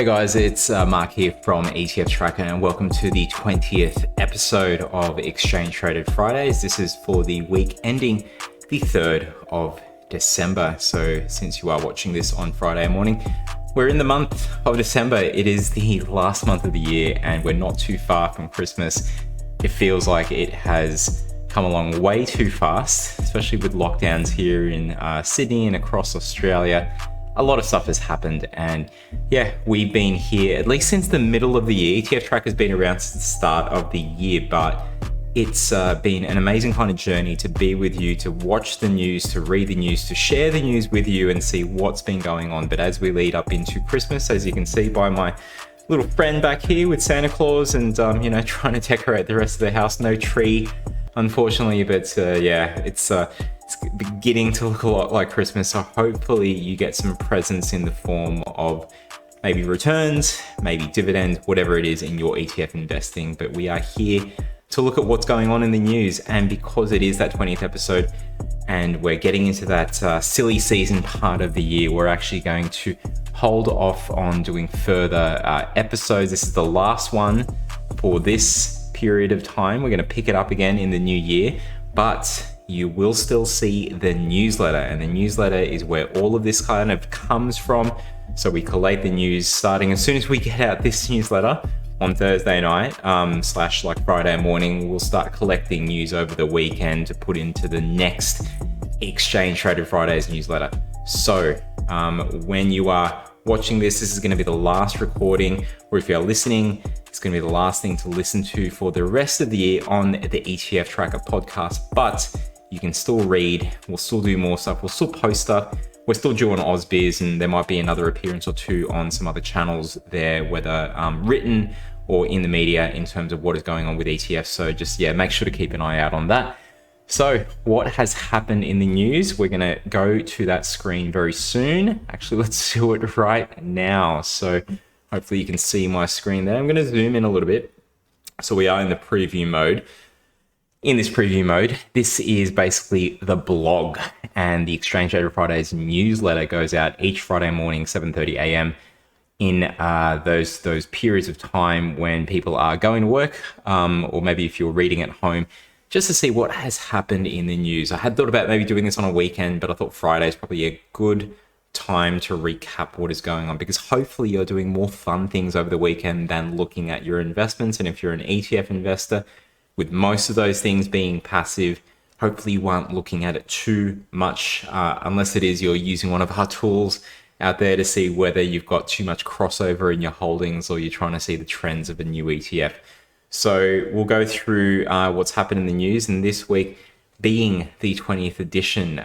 Hey guys, it's Mark here from ETFtracker and welcome to the 20th episode of Exchange Traded Fridays. This is for the week ending the 3rd of December. So since you are watching this on Friday morning, we're in the month of December. It is the last month of the year and we're not too far from Christmas. It feels like it has come along way too fast, especially with lockdowns here in Sydney and across Australia. A lot of stuff has happened and yeah, we've been here at least since the middle of the year. ETFtracker has been around since the start of the year, but it's been an amazing kind of journey to be with you, to watch the news, to read the news, to share the news with you and see what's been going on. But as we lead up into Christmas, as you can see by my little friend back here with Santa Claus and, trying to decorate the rest of the house, no tree, unfortunately, but it's beginning to look a lot like Christmas. So hopefully you get some presents in the form of maybe returns, maybe dividends, whatever it is in your ETF investing. But we are here to look at what's going on in the news. And because it is that 20th episode and we're getting into that silly season part of the year, we're actually going to hold off on doing further episodes. This is the last one for this period of time. We're going to pick it up again in the new year, but you will still see the newsletter, and the newsletter is where all of this kind of comes from. So we collate the news starting as soon as we get out this newsletter on Thursday night / like Friday morning. We'll start collecting news over the weekend to put into the next Exchange Traded Fridays newsletter. So when you are watching this is going to be the last recording, or if you're listening, it's going to be the last thing to listen to for the rest of the year on the ETFtracker podcast. But you can still read, we'll still do more stuff, we'll still post stuff. We're still due on AusBiz, and there might be another appearance or two on some other channels there, whether written or in the media, in terms of what is going on with ETFs. So just, make sure to keep an eye out on that. So what has happened in the news? We're going to go to that screen very soon. Actually, let's do it right now. So hopefully you can see my screen there. I'm going to zoom in a little bit. So we are in the preview mode. In this preview mode, this is basically the blog, and the Exchange Traded Fridays newsletter goes out each Friday morning, 7:30 a.m. in those periods of time when people are going to work, or maybe if you're reading at home, just to see what has happened in the news. I had thought about maybe doing this on a weekend, but I thought Friday is probably a good time to recap what is going on, because hopefully you're doing more fun things over the weekend than looking at your investments. And if you're an ETF investor, with most of those things being passive, hopefully you aren't looking at it too much, unless it is you're using one of our tools out there to see whether you've got too much crossover in your holdings or you're trying to see the trends of a new ETF. So we'll go through what's happened in the news, and this week being the 20th edition,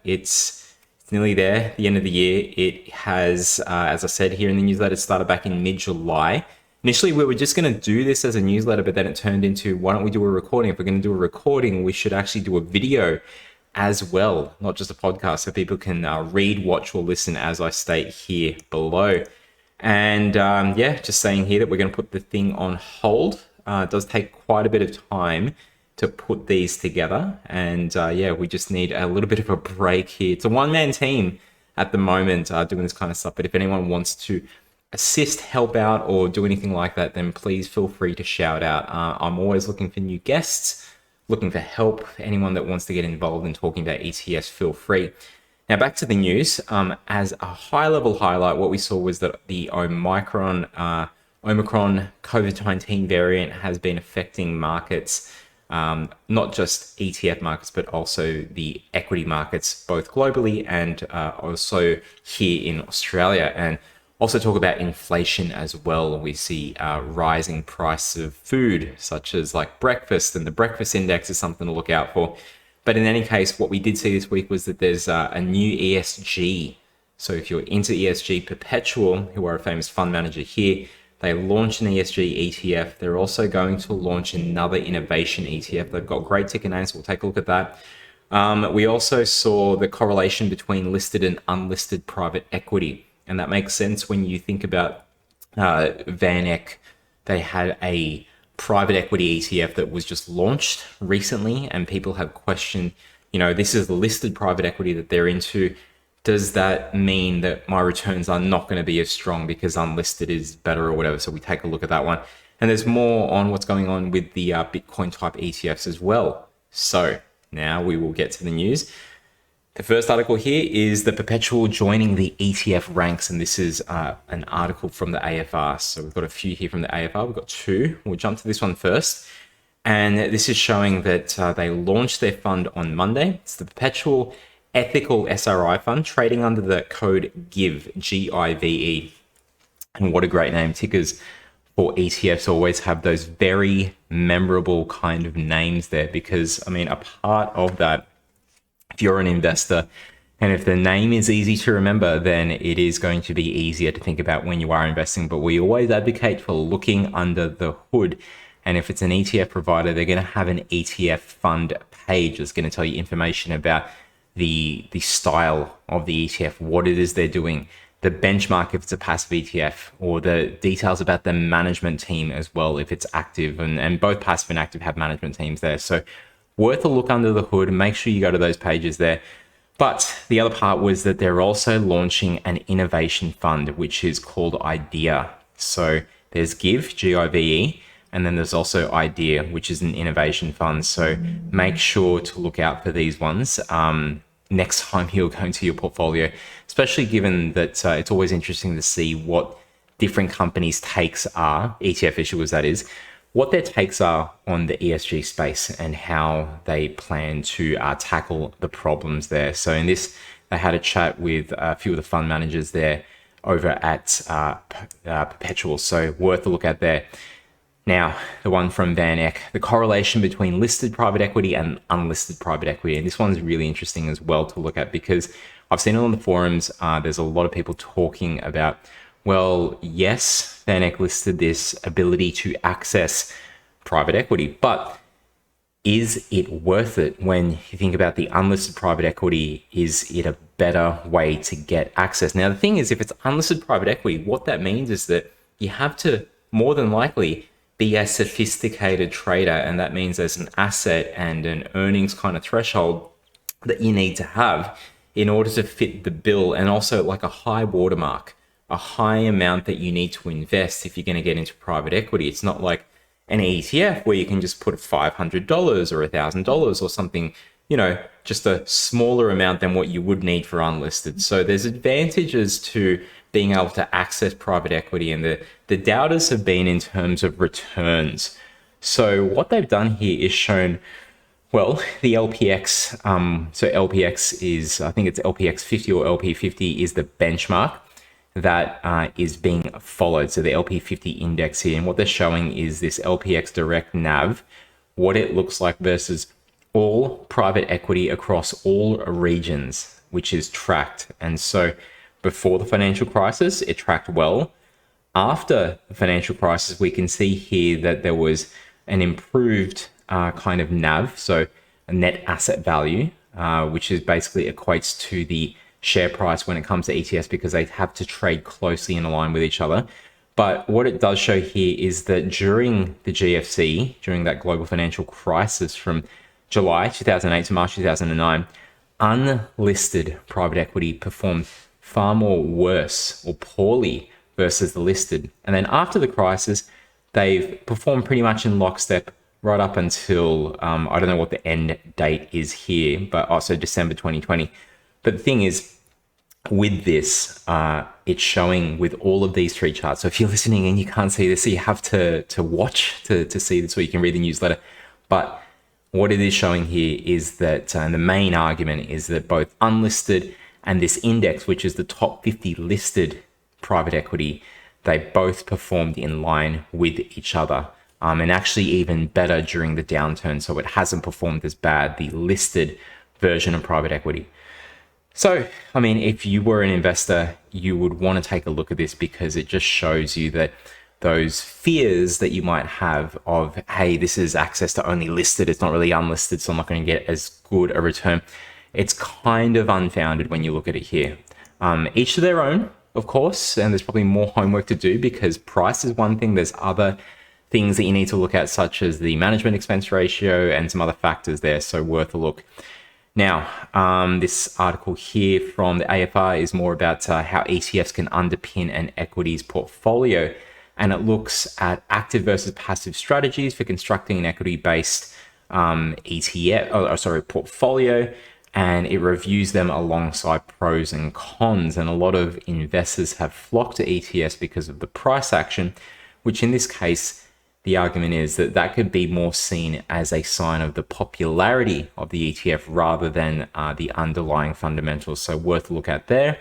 it's nearly there, the end of the year. It has, as I said here in the newsletter, started back in mid-July. Initially, we were just going to do this as a newsletter, but then it turned into, why don't we do a recording? If we're going to do a recording, we should actually do a video as well, not just a podcast, so people can read, watch, or listen as I state here below. And just saying here that we're going to put the thing on hold. It does take quite a bit of time to put these together. And we just need a little bit of a break here. It's a one-man team at the moment doing this kind of stuff. But if anyone wants to assist, help out, or do anything like that, then please feel free to shout out. I'm always looking for new guests, looking for help. Anyone that wants to get involved in talking about ETFs, feel free. Now back to the news. As a high-level highlight, what we saw was that the Omicron COVID-19 variant has been affecting markets, not just ETF markets, but also the equity markets, both globally and also here in Australia. And also talk about inflation as well. We see rising price of food, such as like breakfast, and the breakfast index is something to look out for. But in any case, what we did see this week was that there's a new ESG. So if you're into ESG, Perpetual, who are a famous fund manager here, they launched an ESG ETF. They're also going to launch another innovation ETF. They've got great ticker names. We'll take a look at that. We also saw the correlation between listed and unlisted private equity. And that makes sense when you think about VanEck. They had a private equity ETF that was just launched recently, and people have questioned, this is the listed private equity that they're into. does that mean that my returns are not going to be as strong because unlisted is better or whatever? So we take a look at that one. And there's more on what's going on with the Bitcoin type ETFs as well. So now we will get to the news. The first article here is the Perpetual joining the ETF ranks, and this is an article from the AFR. So we've got a few here from the AFR. We've got two. We'll jump to this one first. And this is showing that they launched their fund on Monday. It's the Perpetual Ethical SRI Fund, trading under the code GIVE, G-I-V-E. And what a great name. Tickers for ETFs always have those very memorable kind of names there, because, I mean, a part of that, if you're an investor and if the name is easy to remember, then it is going to be easier to think about when you are investing. But we always advocate for looking under the hood. And if it's an ETF provider, they're going to have an ETF fund page that's going to tell you information about the style of the ETF, what it is they're doing, the benchmark if it's a passive ETF, or the details about the management team as well if it's active. And both passive and active have management teams there. So worth a look under the hood. Make sure you go to those pages there. But the other part was that they're also launching an innovation fund, which is called IDEA. So there's GIVE, G-I-V-E, and then there's also IDEA, which is an innovation fund. So make sure to look out for these ones next time you're going to your portfolio, especially given that it's always interesting to see what different companies' takes are, ETF issuers that is, what their takes are on the ESG space and how they plan to tackle the problems there. So in this, they had a chat with a few of the fund managers there over at Perpetual. So worth a look at there. Now, the one from VanEck, the correlation between listed private equity and unlisted private equity. And this one's really interesting as well to look at, because I've seen it on the forums. There's a lot of people talking about, well, yes, VanEck listed this ability to access private equity, but is it worth it when you think about the unlisted private equity? Is it a better way to get access? Now, the thing is, if it's unlisted private equity, what that means is that you have to more than likely be a sophisticated trader. And that means there's an asset and an earnings kind of threshold that you need to have in order to fit the bill, and also like a high watermark, a high amount that you need to invest if you're going to get into private equity. It's not like an ETF where you can just put $500 or $1,000 or something, you know, just a smaller amount than what you would need for unlisted. So there's advantages to being able to access private equity, and the doubters have been in terms of returns. So what they've done here is shown, well, the LPX, so LPX is, I think it's LPX 50 or LP50 is the benchmark that is being followed. So the LP50 index here, and what they're showing is this LPX direct NAV, what it looks like versus all private equity across all regions, which is tracked. And so before the financial crisis, it tracked well. After the financial crisis, we can see here that there was an improved kind of NAV, so a net asset value, which is basically equates to the share price when it comes to ETFs, because they have to trade closely in line with each other. But what it does show here is that during the GFC, during that global financial crisis from July 2008 to March 2009, unlisted private equity performed far more worse or poorly versus the listed. And then after the crisis, they've performed pretty much in lockstep right up until, I don't know what the end date is here, but also December 2020. But the thing is, with this, it's showing with all of these three charts. So if you're listening and you can't see this, so you have to watch to see this, or you can read the newsletter. But what it is showing here is that the main argument is that both unlisted and this index, which is the top 50 listed private equity, they both performed in line with each other, and actually even better during the downturn. So it hasn't performed as bad, the listed version of private equity. So, I mean, if you were an investor, you would want to take a look at this, because it just shows you that those fears that you might have of, hey, this is access to only listed, it's not really unlisted, so I'm not going to get as good a return. It's kind of unfounded when you look at it here. Each to their own, of course, and there's probably more homework to do, because price is one thing. There's other things that you need to look at, such as the management expense ratio and some other factors there, so worth a look. Now, this article here from the AFR is more about how ETFs can underpin an equities portfolio, and it looks at active versus passive strategies for constructing an equity-based portfolio, and it reviews them alongside pros and cons. And a lot of investors have flocked to ETFs because of the price action, which in this case, the argument is that that could be more seen as a sign of the popularity of the ETF rather than the underlying fundamentals. So worth a look at there.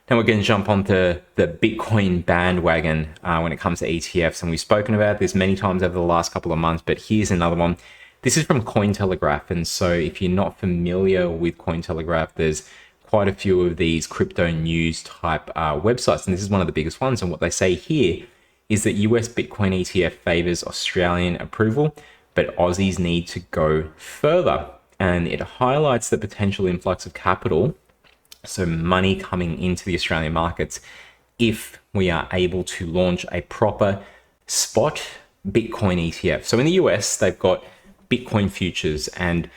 Then we're going to jump onto the Bitcoin bandwagon when it comes to ETFs. And we've spoken about this many times over the last couple of months, but here's another one. This is from Cointelegraph. And so if you're not familiar with Cointelegraph, there's quite a few of these crypto news type websites. And this is one of the biggest ones. And what they say here is that US Bitcoin ETF favors Australian approval, but Aussies need to go further. And it highlights the potential influx of capital, so money coming into the Australian markets, if we are able to launch a proper spot Bitcoin ETF. So in the US, they've got Bitcoin futures. And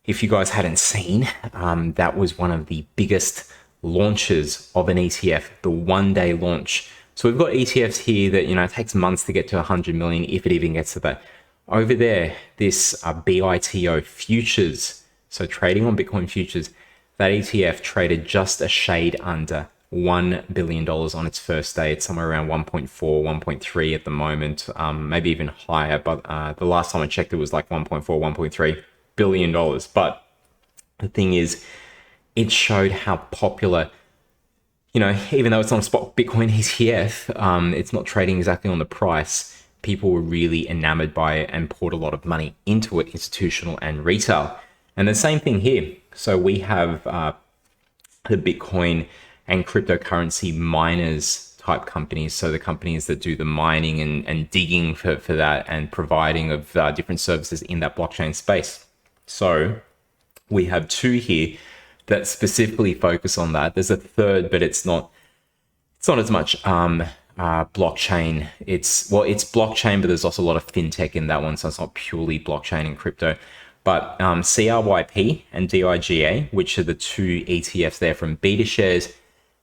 if you guys hadn't seen, that was one of the biggest launches of an ETF, the one-day launch. So we've got ETFs here that, it takes months to get to 100 million, if it even gets to that. Over there, this BITO futures, so trading on Bitcoin futures, that ETF traded just a shade under $1 billion on its first day. It's somewhere around 1.4, 1.3 at the moment, maybe even higher. But the last time I checked, it was like 1.4, 1.3 billion dollars. But the thing is, it showed how popular, even though it's not a spot Bitcoin ETF, it's not trading exactly on the price. People were really enamored by it and poured a lot of money into it, institutional and retail. And the same thing here. So we have the Bitcoin and cryptocurrency miners type companies. So the companies that do the mining and digging for that and providing of different services in that blockchain space. So we have two here that specifically focus on that. There's a third, but it's not as much blockchain. It's blockchain, but there's also a lot of fintech in that one. So it's not purely blockchain and crypto. But CRYP and DIGA, which are the two ETFs there from BetaShares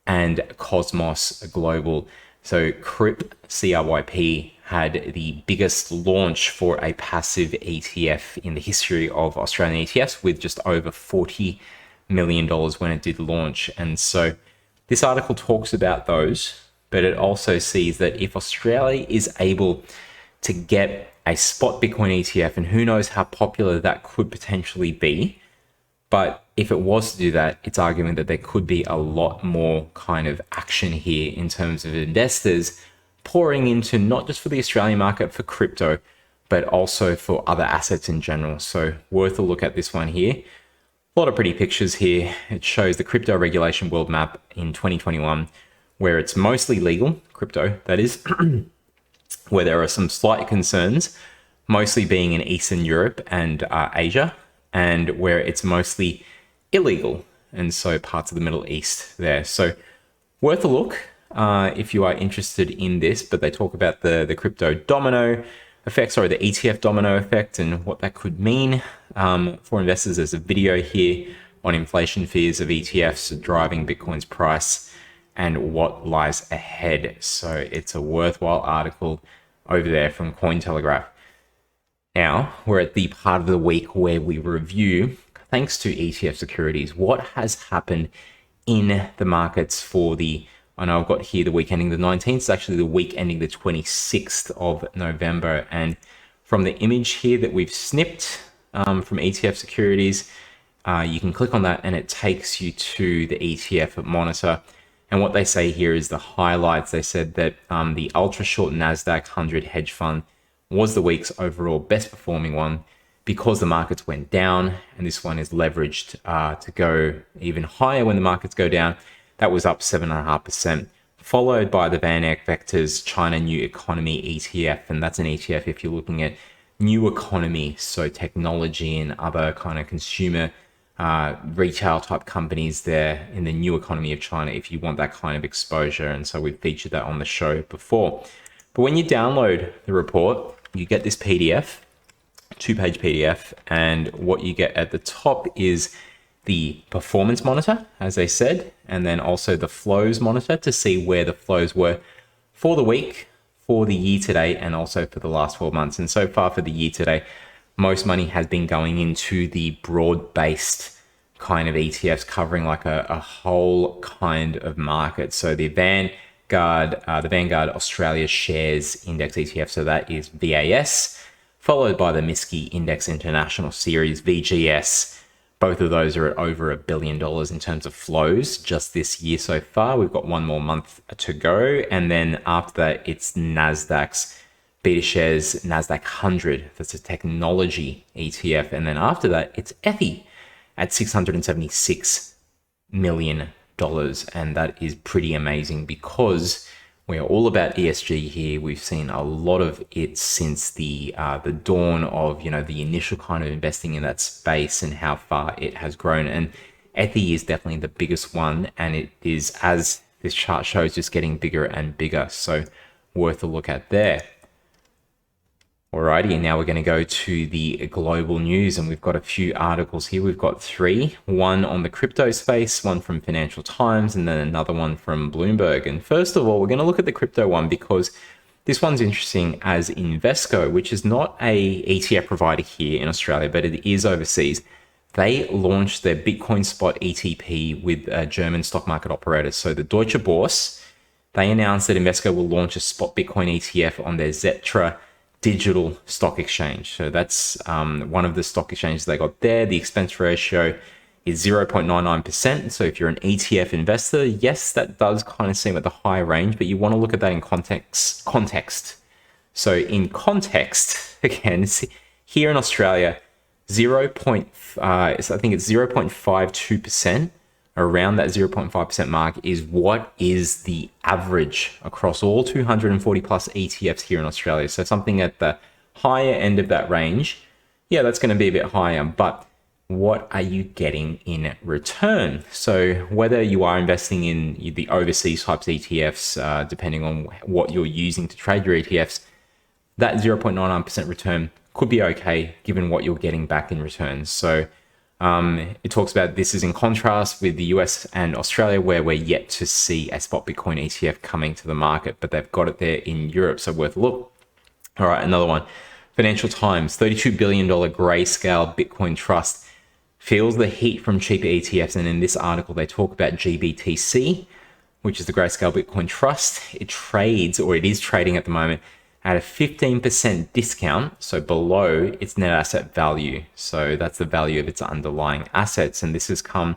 and Cosmos Global. So CRYP had the biggest launch for a passive ETF in the history of Australian ETFs, with just over $40 million when it did launch. And so this article talks about those, but it also sees that if Australia is able to get a spot Bitcoin ETF, and who knows how popular that could potentially be, but if it was to do that, it's arguing that there could be a lot more kind of action here in terms of investors pouring into not just for the Australian market for crypto, but also for other assets in general. So worth a look at this one here. A lot of pretty pictures here. It shows the crypto regulation world map in 2021, where it's mostly legal, crypto that is, where there are some slight concerns, mostly being in Eastern Europe and Asia, and where it's mostly illegal, and so parts of the Middle East there. So worth a look if you are interested in this, but they talk about the crypto domino effect, the ETF domino effect, and what that could mean for investors. There's a video here on inflation fears of ETFs driving Bitcoin's price and what lies ahead. So it's a worthwhile article over there from Cointelegraph. Now we're at the part of the week where we review, thanks to ETF securities, what has happened in the markets for I know I've got here the week ending the 19th. It's actually the week ending the 26th of November. And from the image here that we've snipped from ETF securities, you can click on that and it takes you to the ETF monitor. And what they say here is the highlights. They said that the ultra short NASDAQ 100 hedge fund was the week's overall best performing one because the markets went down, and this one is leveraged to go even higher when the markets go down. That was up 7.5%, followed by the VanEck Vectors China New Economy ETF. And that's an ETF if you're looking at new economy, so technology and other kind of consumer retail type companies there in the new economy of China, if you want that kind of exposure. And so we've featured that on the show before. But when you download the report, you get this PDF, 2-page PDF, and what you get at the top is the performance monitor, as they said, and then also the flows monitor to see where the flows were for the week, for the year to date, and also for the last 12 months. And so far for the year to date, most money has been going into the broad-based kind of ETFs covering like a whole kind of market. So the Vanguard Australia Shares Index ETF, so that is VAS, followed by the MSCI Index International Series, VGS. Both of those are at over $1 billion in terms of flows just this year so far. We've got one more month to go. And then after that, it's NASDAQ's BetaShares NASDAQ 100. That's a technology ETF. And then after that, it's Ethy at $676 million. And that is pretty amazing because we're all about ESG here. We've seen a lot of it since the dawn of, the initial kind of investing in that space and how far it has grown. And Ethy is definitely the biggest one. And it is, as this chart shows, just getting bigger and bigger. So worth a look at there. Alrighty, and now we're going to go to the global news, and we've got a few articles here. We've got three, one on the crypto space, one from Financial Times, and then another one from Bloomberg. And first of all, we're going to look at the crypto one because this one's interesting as Invesco, which is not a ETF provider here in Australia, but it is overseas. They launched their Bitcoin spot ETP with a German stock market operator. So the Deutsche Börse, they announced that Invesco will launch a spot Bitcoin ETF on their Xetra digital stock exchange. So that's one of the stock exchanges they got there. The expense ratio is 0.99%. So if you're an ETF investor, yes, that does kind of seem at the high range, but you want to look at that in context. So in context, again, here in Australia, I think it's 0.52%, around that 0.5% mark is what is the average across all 240 plus ETFs here in Australia. So something at the higher end of that range, yeah, that's going to be a bit higher, but what are you getting in return? So whether you are investing in the overseas types of ETFs, depending on what you're using to trade your ETFs, that 0.99% return could be okay given what you're getting back in returns. So it talks about this is in contrast with the US and Australia, where we're yet to see a spot Bitcoin ETF coming to the market, but they've got it there in Europe, so worth a look. All right, another one. Financial Times, $32 billion grayscale Bitcoin trust feels the heat from cheaper ETFs. And in this article, they talk about GBTC, which is the grayscale Bitcoin trust. It is trading at the moment at a 15% discount, so below its net asset value. So that's the value of its underlying assets. And this has come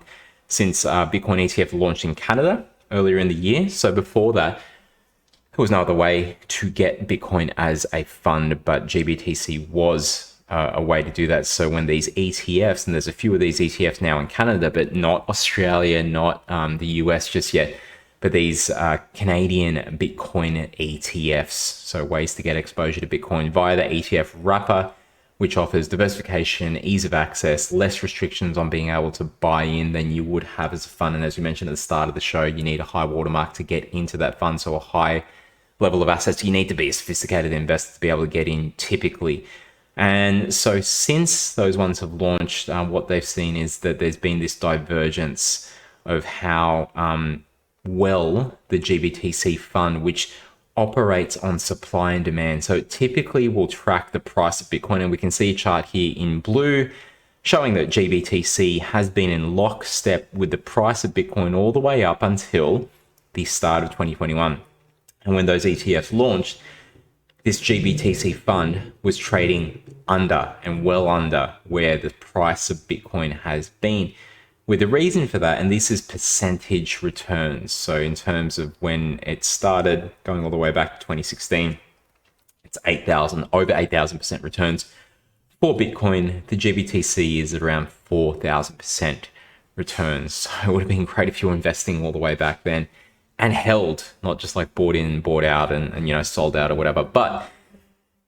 since Bitcoin ETF launched in Canada earlier in the year. So before that, there was no other way to get Bitcoin as a fund, but GBTC was a way to do that. So when these ETFs, and there's a few of these ETFs now in Canada, but not Australia, not the US just yet, but these Canadian Bitcoin ETFs, so ways to get exposure to Bitcoin via the ETF wrapper, which offers diversification, ease of access, less restrictions on being able to buy in than you would have as a fund. And as we mentioned at the start of the show, you need a high watermark to get into that fund, so a high level of assets. You need to be a sophisticated investor to be able to get in typically. And so since those ones have launched, what they've seen is that there's been this divergence of how well the GBTC fund, which operates on supply and demand. So it typically will track the price of Bitcoin. And we can see a chart here in blue showing that GBTC has been in lockstep with the price of Bitcoin all the way up until the start of 2021. And when those ETFs launched, this GBTC fund was trading under and well under where the price of Bitcoin has been. With the reason for that, and this is percentage returns. So in terms of when it started, going all the way back to 2016, it's over 8,000% returns. For Bitcoin, the GBTC is at around 4,000% returns. So it would have been great if you were investing all the way back then and held, not just like bought in, bought out and sold out or whatever. But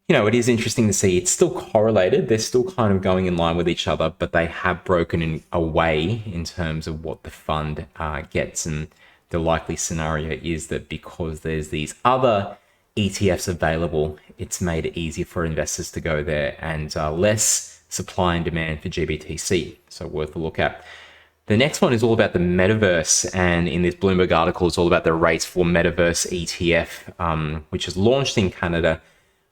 it is interesting to see it's still correlated. They're still kind of going in line with each other, but they have broken away in terms of what the fund gets. And the likely scenario is that because there's these other ETFs available, it's made it easier for investors to go there and less supply and demand for GBTC. So worth a look at. The next one is all about the metaverse, and in this Bloomberg article, it's all about the race for metaverse ETF, which is launched in Canada,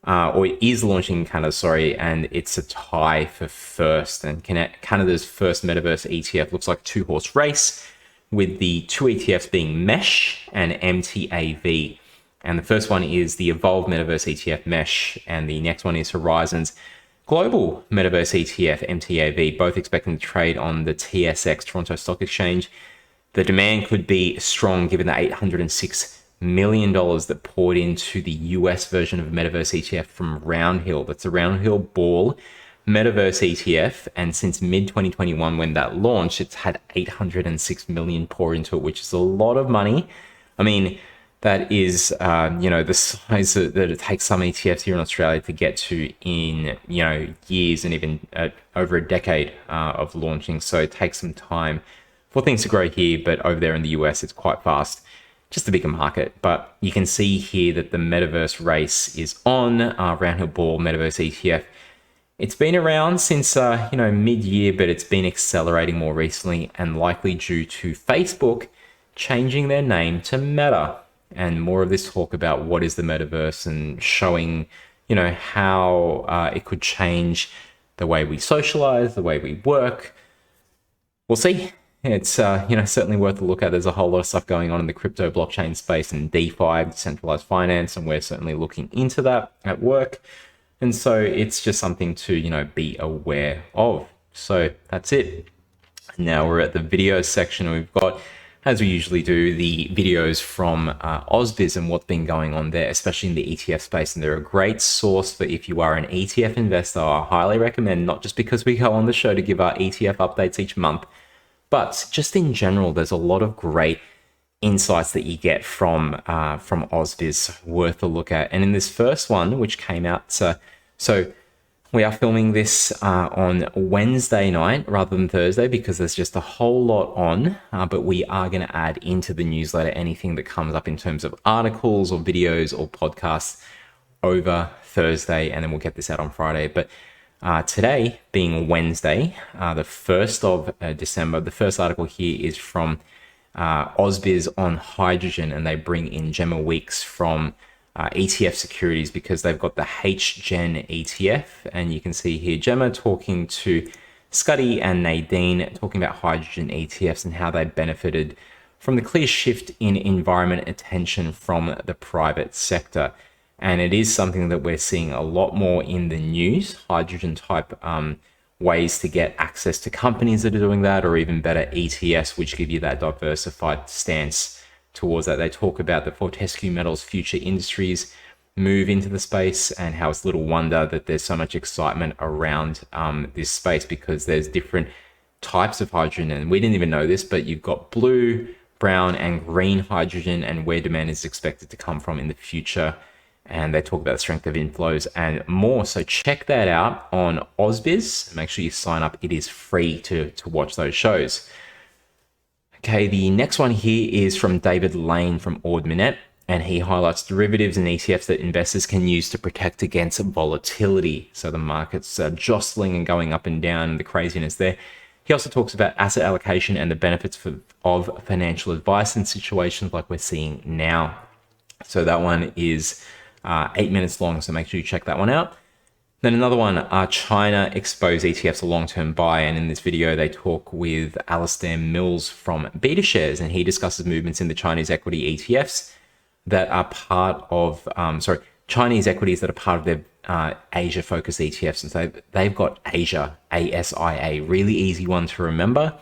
or it is launching in Canada, sorry, and it's a tie for first. And Canada's first metaverse ETF looks like a two-horse race, with the two ETFs being Mesh and MTAV. And the first one is the Evolve Metaverse ETF Mesh, and the next one is Horizon's Global Metaverse ETF MTAV, both expecting to trade on the TSX Toronto Stock Exchange. The demand could be strong given the $806 million that poured into the US version of Metaverse ETF from Roundhill. That's a Roundhill Ball Metaverse ETF, and since mid-2021 when that launched, it's had $806 million pour into it, which is a lot of money. I mean, that is, the size that it takes some ETFs here in Australia to get to in, years and even over a decade of launching. So it takes some time for things to grow here, but over there in the US, it's quite fast. Just a bigger market. But you can see here that the metaverse race is on. Roundhill Ball Metaverse ETF. It's been around since, mid-year, but it's been accelerating more recently, and likely due to Facebook changing their name to Meta. And more of this talk about what is the metaverse and showing, how it could change the way we socialize, the way we work. We'll see. It's, certainly worth a look at. There's a whole lot of stuff going on in the crypto blockchain space and DeFi, decentralized finance, and we're certainly looking into that at work. And so it's just something to, be aware of. So that's it. Now we're at the video section. We've got, as we usually do, the videos from Ausbiz and what's been going on there, especially in the ETF space. And they're a great source for if you are an ETF investor. I highly recommend, not just because we go on the show to give our ETF updates each month, but just in general, there's a lot of great insights that you get from Ausbiz worth a look at. And in this first one, which came out, so we are filming this on Wednesday night rather than Thursday because there's just a whole lot on, but we are going to add into the newsletter anything that comes up in terms of articles or videos or podcasts over Thursday, and then we'll get this out on Friday. But today being Wednesday, the 1st of December, the first article here is from Ausbiz on hydrogen, and they bring in Gemma Weeks from ETF Securities because they've got the HGen ETF, and you can see here Gemma talking to Scuddy and Nadine talking about hydrogen ETFs and how they benefited from the clear shift in environment attention from the private sector. And it is something that we're seeing a lot more in the news, hydrogen type ways to get access to companies that are doing that, or even better ETFs, which give you that diversified stance towards that. They talk about the Fortescue Metals future industries move into the space and how it's little wonder that there's so much excitement around this space because there's different types of hydrogen. And we didn't even know this, but you've got blue, brown, and green hydrogen and where demand is expected to come from in the future. And they talk about the strength of inflows and more. So check that out on Ausbiz. Make sure you sign up. It is free to watch those shows. Okay, the next one here is from David Lane from Ord Minnett, and he highlights derivatives and ETFs that investors can use to protect against volatility. So the market's jostling and going up and down and the craziness there. He also talks about asset allocation and the benefits of financial advice in situations like we're seeing now. So that one is 8 minutes long, so make sure you check that one out. Then another one, China exposed ETFs a long-term buy, and in this video they talk with Alistair Mills from BetaShares, and he discusses movements in the Chinese equity ETFs that are part of, Chinese equities that are part of their Asia-focused ETFs. And so they've got Asia, ASIA, really easy one to remember.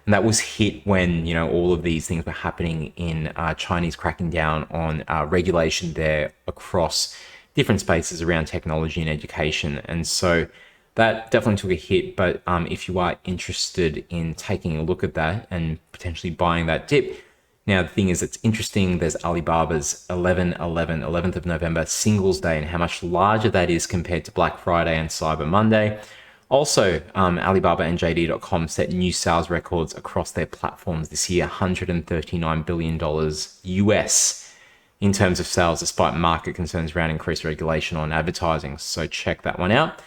And that was hit when, all of these things were happening in Chinese cracking down on regulation there across different spaces around technology and education. And so that definitely took a hit. But if you are interested in taking a look at that and potentially buying that dip, now the thing is, it's interesting. There's Alibaba's 11th of November Singles Day and how much larger that is compared to Black Friday and Cyber Monday. Also, Alibaba and JD.com set new sales records across their platforms this year, $139 billion US in terms of sales, despite market concerns around increased regulation on advertising. So check that one out.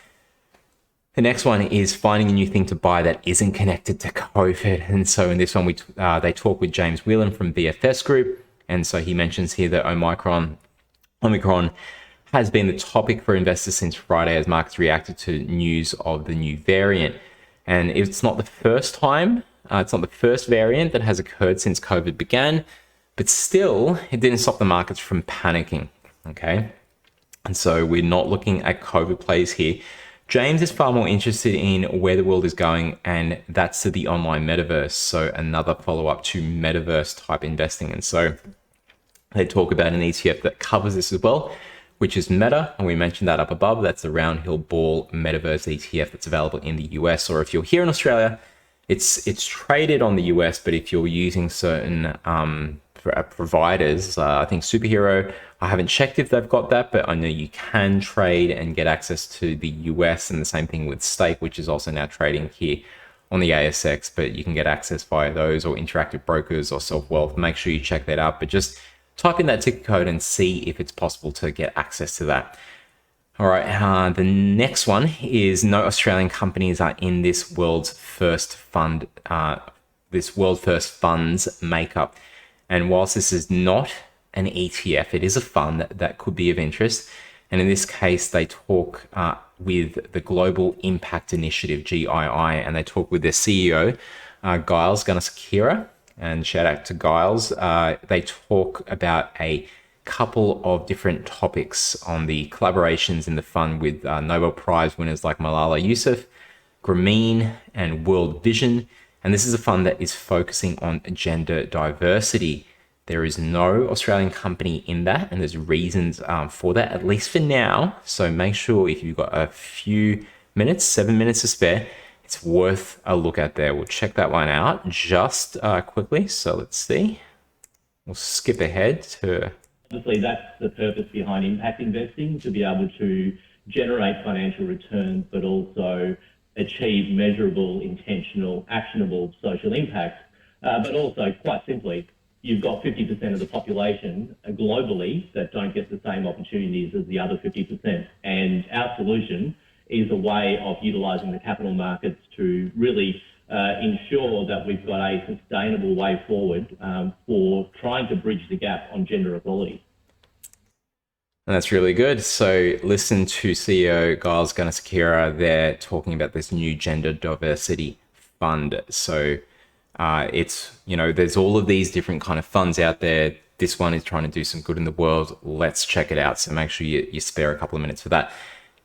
The next one is finding a new thing to buy that isn't connected to COVID. And so in this one, they talk with James Whelan from VFS Group. And so he mentions here that Omicron has been the topic for investors since Friday as markets reacted to news of the new variant. And it's not the first time, it's not the first variant that has occurred since COVID began, but still, it didn't stop the markets from panicking, okay? And so we're not looking at COVID plays here. James is far more interested in where the world is going, and that's to the online metaverse. So another follow-up to metaverse type investing. And so they talk about an ETF that covers this as well, which is Meta. And we mentioned that up above. That's the Round Hill Ball Metaverse ETF that's available in the US. Or if you're here in Australia, it's traded on the US, but if you're using certain providers, I think Superhero, I haven't checked if they've got that, but I know you can trade and get access to the US, and the same thing with Stake, which is also now trading here on the ASX, but you can get access via those or Interactive Brokers or Self Wealth. Make sure you check that out, but just type in that ticker code and see if it's possible to get access to that. All right, the next one is no Australian companies are in this world's first fund, this world first funds makeup. And whilst this is not an ETF, it is a fund that could be of interest. And in this case, they talk with the Global Impact Initiative, GII, and they talk with their CEO, Giles Gunasakira. And shout out to Giles. They talk about a couple of different topics on the collaborations in the fund with Nobel Prize winners like Malala Yousafzai, Grameen, and World Vision. And this is a fund that is focusing on gender diversity. There is no Australian company in that, and there's reasons for that, at least for now. So make sure if you've got a few minutes, 7 minutes to spare, it's worth a look at there. We'll check that one out just quickly. So let's see. We'll skip ahead to... Obviously, that's the purpose behind impact investing, to be able to generate financial returns, but also achieve measurable, intentional, actionable social impact. But also, quite simply, you've got 50% of the population globally that don't get the same opportunities as the other 50%. And our solution is a way of utilising the capital markets to really ensure that we've got a sustainable way forward for trying to bridge the gap on gender equality. And that's really good. So listen to CEO Giles Gunasakira there talking about this new gender diversity fund. So it's, you know, there's all of these different kind of funds out there. This one is trying to do some good in the world. Let's check it out. So make sure you spare a couple of minutes for that.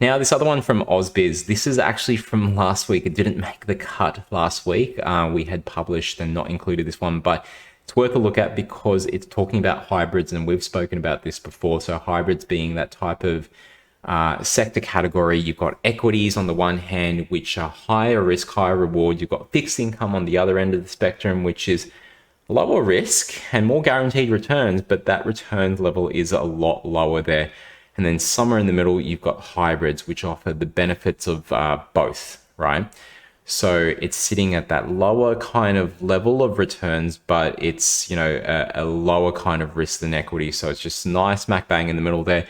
Now, this other one from AusBiz, this is actually from last week. It didn't make the cut last week. We had published and not included this one, but it's worth a look at because it's talking about hybrids, and we've spoken about this before. So hybrids being that type of sector category. You've got equities on the one hand, which are higher risk, higher reward. You've got fixed income on the other end of the spectrum, which is lower risk and more guaranteed returns, but that returns level is a lot lower there. And then somewhere in the middle, you've got hybrids, which offer the benefits of both, right? So it's sitting at that lower kind of level of returns, but it's, you know, a lower kind of risk than equity. So it's just nice smack bang in the middle there.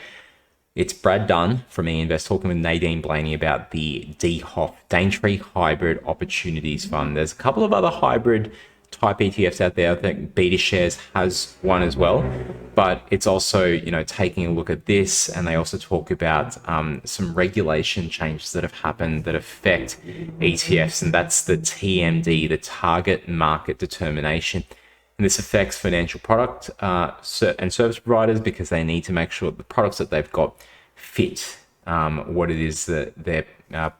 It's Brad Dunn from eInvest talking with Nadine Blaney about the DHOF, Daintree Hybrid Opportunities Fund. There's a couple of other hybrid type ETFs out there. I think BetaShares has one as well, but it's also, you know, taking a look at this, and they also talk about some regulation changes that have happened that affect ETFs, and that's the TMD, the Target Market Determination. And this affects financial product and service providers because they need to make sure that the products that they've got fit what it is that they're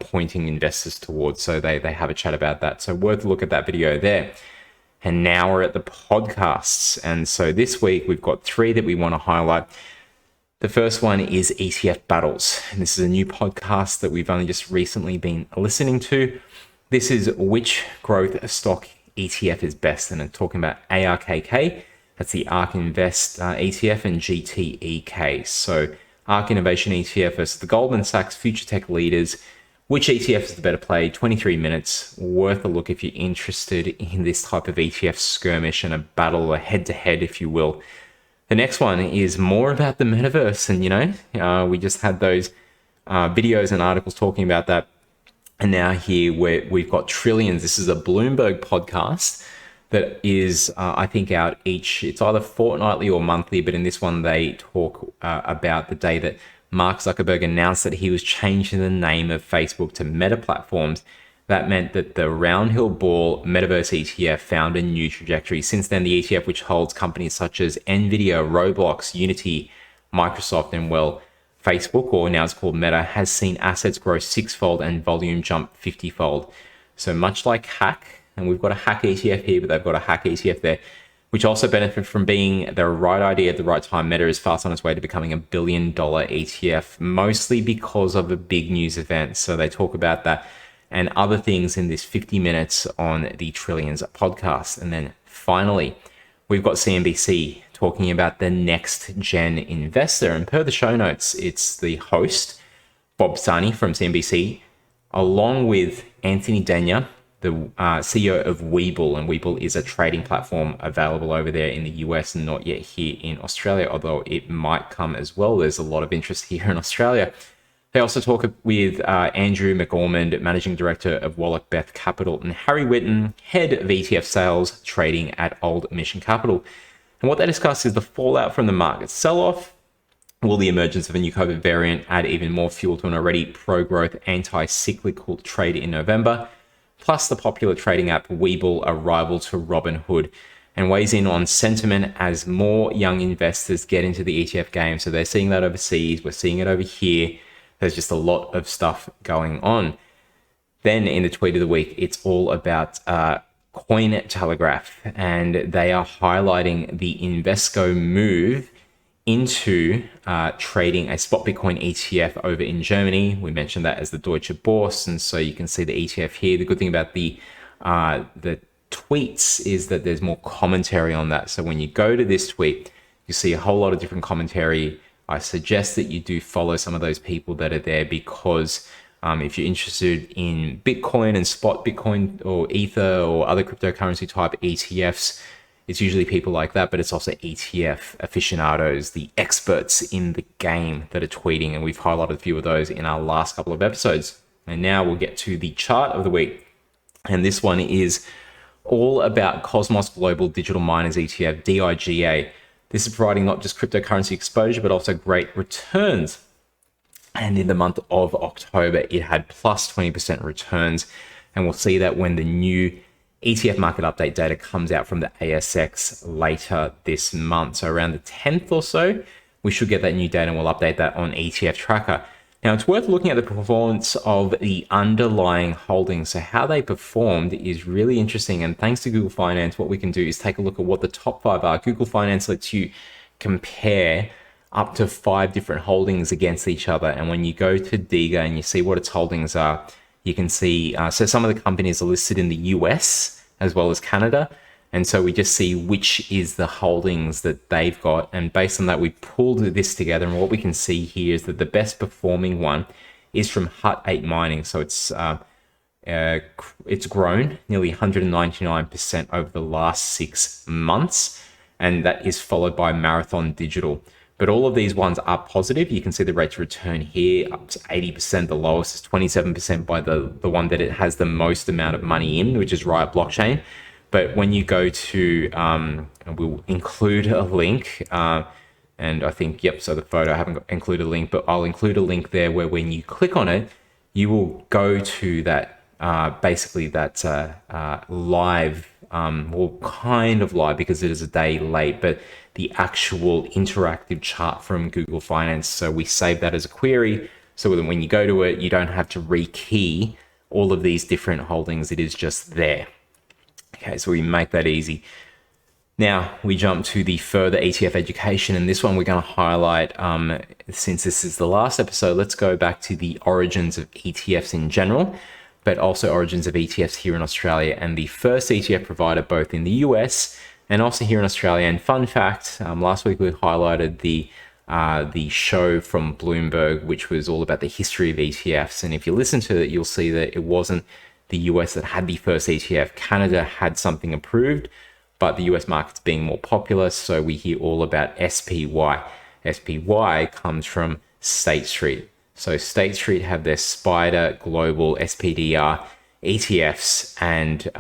pointing investors towards. So they have a chat about that. So worth a look at that video there. And now we're at the podcasts. And so this week we've got 3 that we want to highlight. The first one is ETF Battles. And this is a new podcast that we've only just recently been listening to. This is which growth stock ETF is best. And I'm talking about ARKK. That's the ARK Invest ETF, and GTEK. So ARK Innovation ETF versus the Goldman Sachs Future Tech Leaders. Which ETF is the better play? 23 minutes, worth a look if you're interested in this type of ETF skirmish and a battle, a head-to-head, if you will. The next one is more about the metaverse, and we just had those videos and articles talking about that. And now here we've got Trillions. This is a Bloomberg podcast that is, I think, out it's either fortnightly or monthly, but in this one, they talk about the day that Mark Zuckerberg announced that he was changing the name of Facebook to Meta Platforms. That meant that the Roundhill Ball Metaverse ETF found a new trajectory. Since then, the ETF, which holds companies such as Nvidia, Roblox, Unity, Microsoft, and Facebook, or now it's called Meta, has seen assets grow 6-fold and volume jump 50-fold. So much like Hack, and we've got a Hack ETF here, but they've got a Hack ETF there, which also benefit from being the right idea at the right time. Meta is fast on its way to becoming $1 billion ETF, mostly because of a big news event. So they talk about that and other things in this 50 minutes on the Trillions podcast. And then finally, we've got CNBC talking about the next gen investor. And per the show notes, it's the host, Bob Sani from CNBC, along with Anthony Denya, the CEO of Webull. And Webull is a trading platform available over there in the US and not yet here in Australia, although it might come as well. There's a lot of interest here in Australia. They also talk with Andrew McOrmond, Managing Director of Wallach Beth Capital, and Harry Whitten, Head of ETF Sales Trading at Old Mission Capital. And what they discuss is the fallout from the market sell-off. Will the emergence of a new COVID variant add even more fuel to an already pro-growth, anti-cyclical trade in November? Plus the popular trading app Webull, a rival to Robinhood, and weighs in on sentiment as more young investors get into the ETF game. So they're seeing that overseas. We're seeing it over here. There's just a lot of stuff going on. Then in the tweet of the week, it's all about Cointelegraph, and they are highlighting the Invesco move into trading a spot Bitcoin ETF over in Germany. We mentioned that as the Deutsche Börse, and so you can see the ETF here. The good thing about the tweets is that there's more commentary on that. So when you go to this tweet, you see a whole lot of different commentary. I suggest that you do follow some of those people that are there, because if you're interested in Bitcoin and spot Bitcoin or Ether or other cryptocurrency type ETFs, it's usually people like that, but it's also ETF aficionados, the experts in the game that are tweeting. And we've highlighted a few of those in our last couple of episodes. And now we'll get to the chart of the week. And this one is all about Cosmos Global Digital Miners ETF, DIGA. This is providing not just cryptocurrency exposure, but also great returns. And in the month of October, it had plus 20% returns. And we'll see that when the new ETF market update data comes out from the ASX later this month. So around the 10th or so, we should get that new data, and we'll update that on ETFtracker. Now, it's worth looking at the performance of the underlying holdings. So how they performed is really interesting. And thanks to Google Finance, what we can do is take a look at what the top 5 are. Google Finance lets you compare up to 5 different holdings against each other. And when you go to DIGA and you see what its holdings are, you can see, so some of the companies are listed in the US as well as Canada. And so we just see which is the holdings that they've got. And based on that, we pulled this together. And what we can see here is that the best performing one is from Hut 8 Mining. So it's grown nearly 199% over the last 6 months. And that is followed by Marathon Digital. But all of these ones are positive. You can see the rate of return here up to 80%. The lowest is 27% by the one that it has the most amount of money in, which is Riot Blockchain. But when you go to, we'll include a link, and I think, yep, so the photo, I haven't included a link, but I'll include a link there where when you click on it, you will go to that, basically that's live, well, kind of live because it is a day late, but the actual interactive chart from Google Finance. So we save that as a query. So that when you go to it, you don't have to rekey all of these different holdings. It is just there. Okay, so we make that easy. Now we jump to the further ETF education, and this one we're going to highlight, since this is the last episode, let's go back to the origins of ETFs in general, but also origins of ETFs here in Australia, and the first ETF provider both in the US and also here in Australia. And fun fact, last week we highlighted the show from Bloomberg, which was all about the history of ETFs. And if you listen to it, you'll see that it wasn't the US that had the first ETF. Canada had something approved, but the US market's being more popular. So we hear all about SPY. SPY comes from State Street. So State Street have their Spider Global SPDR ETFs, and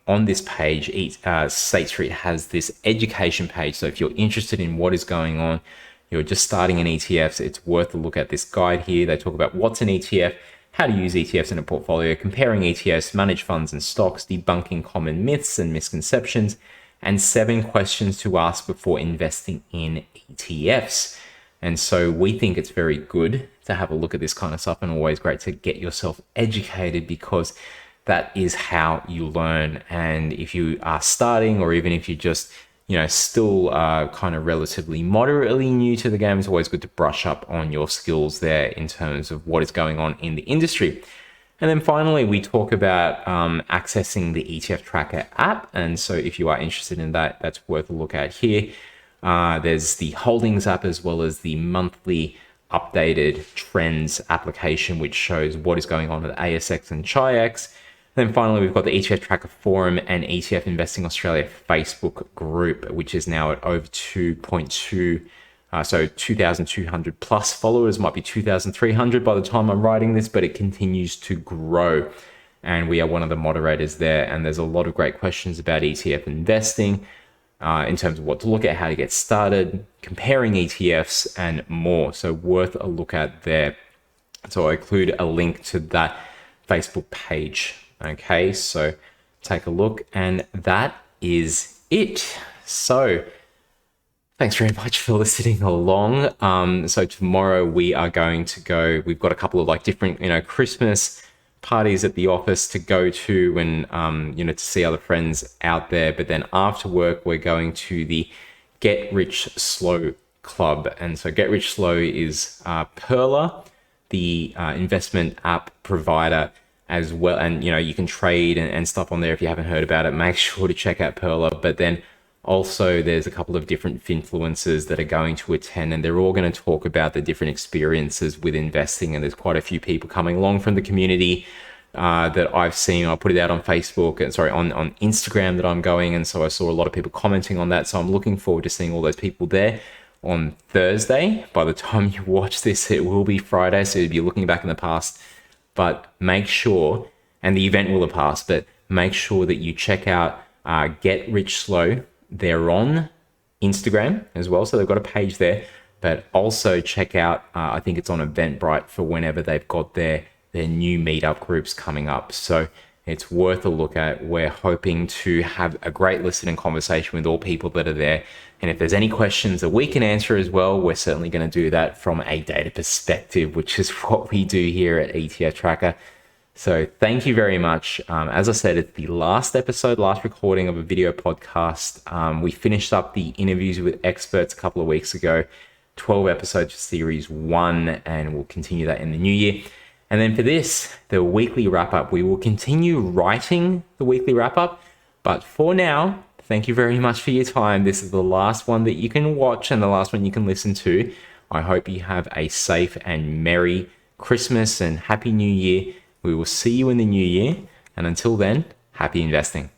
on this page, State Street has this education page. So if you're interested in what is going on, you're just starting in ETFs, it's worth a look at this guide here. They talk about what's an ETF, how to use ETFs in a portfolio, comparing ETFs, managed funds and stocks, debunking common myths and misconceptions, and 7 questions to ask before investing in ETFs. And so we think it's very good to have a look at this kind of stuff, and always great to get yourself educated, because that is how you learn. And if you are starting, or even if you just, still kind of relatively moderately new to the game, it's always good to brush up on your skills there in terms of what is going on in the industry. And then finally, we talk about accessing the ETFtracker app. And so if you are interested in that, that's worth a look at here. There's the holdings app, as well as the monthly updated trends application, which shows what is going on with ASX and Chi-X. Then finally, we've got the ETFtracker forum and ETF Investing Australia Facebook group, which is now at over 2.2, so 2,200 plus followers. Might be 2,300 by the time I'm writing this, but it continues to grow. And we are one of the moderators there. And there's a lot of great questions about ETF investing, in terms of what to look at, how to get started, comparing ETFs, and more. So worth a look at there. So I include a link to that Facebook page. Okay, so take a look, and that is it. So thanks very much for listening along. So tomorrow we are going to go, we've got a couple of different, Christmas parties at the office to go to, and, to see other friends out there. But then after work, we're going to the Get Rich Slow Club. And so Get Rich Slow is Perla, the investment app provider as well. And, you can trade and stuff on there. If you haven't heard about it, make sure to check out Perla. But then also there's a couple of different finfluencers that are going to attend, and they're all going to talk about the different experiences with investing. And there's quite a few people coming along from the community that I've seen. I'll put it out on Facebook, on Instagram that I'm going. And so I saw a lot of people commenting on that. So I'm looking forward to seeing all those people there on Thursday. By the time you watch this, it will be Friday. So you'll be looking back in the past. But make sure, and the event will have passed, but make sure that you check out Get Rich Slow. They're on Instagram as well, so they've got a page there. But also check out, I think it's on Eventbrite for whenever they've got their new meetup groups coming up. So it's worth a look at. We're hoping to have a great listening conversation with all people that are there. And if there's any questions that we can answer as well, we're certainly going to do that from a data perspective, which is what we do here at ETFtracker. So thank you very much. As I said, it's the last recording of a video podcast. We finished up the interviews with experts a couple of weeks ago, 12 episodes for series 1, and we'll continue that in the new year. And then for this, the weekly wrap-up, we will continue writing the weekly wrap-up. But for now, thank you very much for your time. This is the last one that you can watch and the last one you can listen to. I hope you have a safe and merry Christmas and Happy New Year. We will see you in the new year. And until then, happy investing.